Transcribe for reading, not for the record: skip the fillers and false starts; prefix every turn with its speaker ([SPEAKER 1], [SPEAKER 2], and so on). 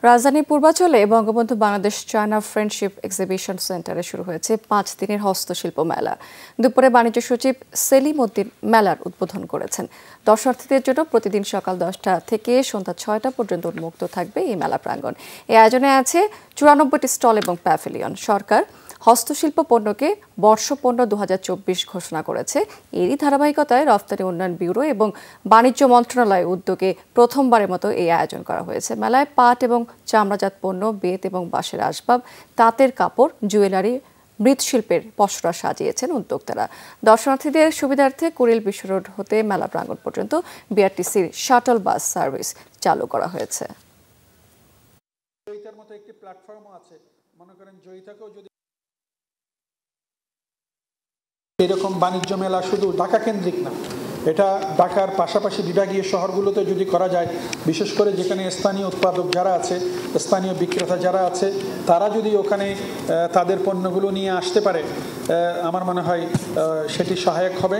[SPEAKER 1] রাজধানীর পূর্বাঞ্চলে Bangabandhu Bangladesh China friendship exhibition সেন্টারে শুরু হয়েছে 5 দিনের হস্তশিল্প মেলা। দুপুরে বাণিজ্য সচিব সেলিম উদ্দিন মেলার উদ্বোধন করেছেন। দর্শনার্থীদের জন্য প্রতিদিন সকাল 10টা থেকে সন্ধ্যা 6টা পর্যন্ত উন্মুক্ত থাকবে এই মেলা প্রাঙ্গণ। এই আয়োজনে আছে 94টি স্টল এবং প্যাভিলিয়ন। সরকার হস্তশিল্প পণ্যকে বর্ষপণ্য 2024 ঘোষণা করেছে। এরই ধারাবাহিকতায় রফতানি উন্নয়ন ব্যুরো এবং বাণিজ্য মন্ত্রণালয়ের উদ্যোগে প্রথমবারের মতো এই আয়োজন করা হয়েছে। মেলায় পাট এবং চামড়াজাত পণ্য, বেত এবং বাঁশের আসবাব, তাঁতের কাপড়, জুয়েলারি, মৃৎশিল্পের পসরা সাজিয়েছেন উদ্যোক্তারা। দর্শনার্থীদের সুবিধার্থে কুড়িল বিশ্ব রোড হতে মেলা প্রাঙ্গণ পর্যন্ত বিআরটিসির শাটল বাস সার্ভিস চালু করা হয়েছে।
[SPEAKER 2] জয়িতার মতো একটি প্ল্যাটফর্মও আছে, মনে করেন জয়িতাকেও যদি এরকম বাণিজ্য মেলা শুধু ঢাকা কেন্দ্রিক না, এটা ঢাকার পাশাপাশি বিভাগীয় শহরগুলোতে যদি করা যায়, বিশেষ করে যেখানে স্থানীয় উৎপাদক যারা আছে, স্থানীয় বিক্রেতা যারা আছে, তারা যদি ওখানে তাদের পণ্যগুলো নিয়ে আসতে পারে, আমার মনে হয় সেটি সহায়ক হবে।